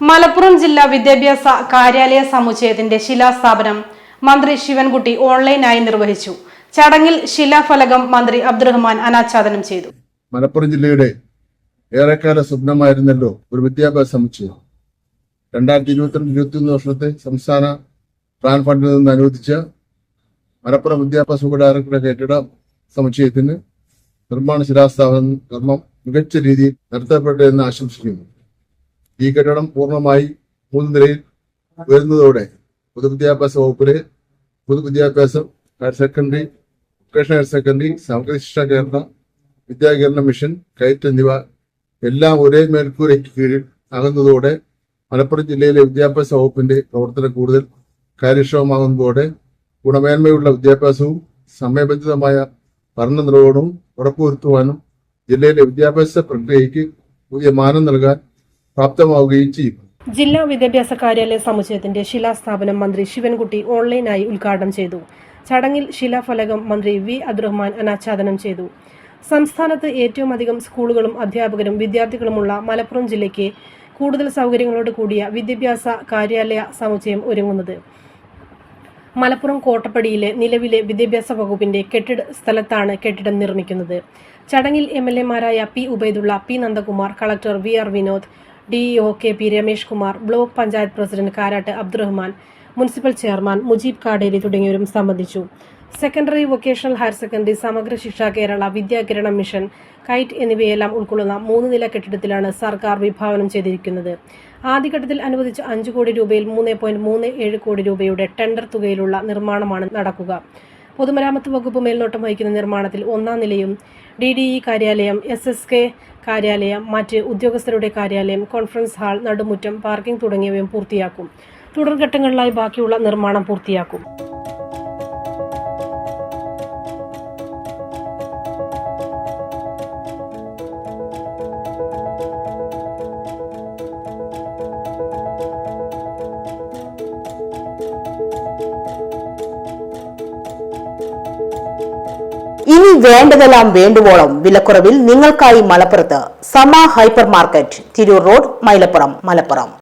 മലപ്പുറം ജില്ലാ വിദ്യാഭ്യാസ കാര്യാലയ സമുച്ചയത്തിന്റെ ശിലാസ്ഥാപനം മന്ത്രി ശിവൻകുട്ടി ഓൺലൈനായി നിർവഹിച്ചു. ചടങ്ങിൽ ശിലാഫലകം മന്ത്രി അബ്ദുറഹ്മാൻ അനാച്ഛാദനം ചെയ്തു. മലപ്പുറം ജില്ലയുടെ ഏറെക്കാല സ്വപ്നമായിരുന്നല്ലോ ഒരു വിദ്യാഭ്യാസ സമുച്ചയം. 2022-2023 വർഷത്തെ സംസ്ഥാന പ്ലാൻ ഫണ്ടിൽ നിന്ന് അനുവദിച്ച മലപ്പുറം വിദ്യാഭ്യാസ ഡയറക്ടറുടെ കെട്ടിട സമുച്ചയത്തിന് നിർമ്മാണ ശിലാസ്ഥാപന കർമ്മം മികച്ച രീതിയിൽ നടത്തപ്പെട്ടെന്ന് ആശംസിക്കുന്നു. ഈ കെട്ടിടം പൂർണ്ണമായി 3 നിലയിൽ ഉയരുന്നതോടെ പൊതുവിദ്യാഭ്യാസ വകുപ്പിലെ പൊതുവിദ്യാഭ്യാസം, higher secondary, vocational higher secondary, Samagra Shiksha Kerala, വിദ്യാകേരള mission, കയറ്റ് എന്നിവ എല്ലാം ഒരേ മേൽക്കൂരയ്ക്ക് കീഴിൽ ആകുന്നതോടെ മലപ്പുറം ജില്ലയിലെ വിദ്യാഭ്യാസ വകുപ്പിന്റെ പ്രവർത്തനം കൂടുതൽ കാര്യക്ഷമമാകുന്നതോടെ ഗുണമേന്മയുള്ള വിദ്യാഭ്യാസവും സമയബന്ധിതമായ പഠന നിർവഹണവും ഉറപ്പുവരുത്തുവാനും ജില്ലയിലെ വിദ്യാഭ്യാസ പ്രക്രിയയ്ക്ക് പുതിയ മാനം നൽകാൻ പ്രാപ്തമാവുകയും ചെയ്യും. ജില്ലാ വിദ്യാഭ്യാസ കാര്യാലയ സമുച്ചയത്തിന്റെ ശിലാസ്ഥാപനം മന്ത്രി ശിവൻകുട്ടി ഓൺലൈനായി ഉദ്ഘാടനം ചെയ്തു. ചടങ്ങിൽ ശിലാഫലകം മന്ത്രി വി അബ്ദുറഹ്മാൻ അനാച്ഛാദനം ചെയ്തു. സംസ്ഥാനത്ത് ഏറ്റവും അധികം സ്കൂളുകളും അധ്യാപകരും വിദ്യാർത്ഥികളുമുള്ള മലപ്പുറം ജില്ലയ്ക്ക് കൂടുതൽ സൗകര്യങ്ങളോട് കൂടിയ വിദ്യാഭ്യാസ കാര്യാലയ സമുച്ചയം ഒരുങ്ങുന്നത് മലപ്പുറം കോട്ടപ്പടിയിലെ നിലവിലെ വിദ്യാഭ്യാസ വകുപ്പിന്റെ കെട്ടിട സ്ഥലത്താണ് കെട്ടിടം നിർമ്മിക്കുന്നത്. ചടങ്ങിൽ MLA-മാരായ P Ubaidulla, P Nandakumar, collector VR Vinod, DEO KP Ramesh Kumar, block panchayat president Karat Abdurahman, municipal chairman Mujeeb Kaderi തുടങ്ങിയവരും സംബന്ധിച്ചു. Secondary, vocational higher secondary, Samagra Shiksha Kerala, വിദ്യാകേരള mission, KITE എന്നിവയെല്ലാം ഉൾക്കൊള്ളുന്ന 3 നില കെട്ടിടത്തിലാണ് സർക്കാർ വിഭാവനം ചെയ്തിരിക്കുന്നത്. ആദ്യഘട്ടത്തിൽ അനുവദിച്ച 5 കോടി രൂപയിൽ 3.37 കോടി രൂപയുടെ ടെൻഡർ തുകയിലുള്ള നിർമ്മാണമാണ് നടക്കുക. പൊതുമരാമത്ത് വകുപ്പ് മേൽനോട്ടം വഹിക്കുന്ന നിർമ്മാണത്തിൽ 1-ാം നിലയും DDE കാര്യാലയം, SSK കാര്യാലയം, മറ്റ് ഉദ്യോഗസ്ഥരുടെ കാര്യാലയം, കോൺഫറൻസ് ഹാൾ, നടുമുറ്റം, പാർക്കിംഗ് തുടങ്ങിയവയും പൂർത്തിയാക്കും. തുടർഘട്ടങ്ങളിലായി ബാക്കിയുള്ള നിർമ്മാണം പൂർത്തിയാക്കും. ഇനി വേണ്ടതെല്ലാം വേണ്ടുവോളം വിലക്കുറവിൽ നിങ്ങൾക്കായി മലപ്പുറത്ത് സമ hyper market, Tirur road, Mylapuram, Malappuram.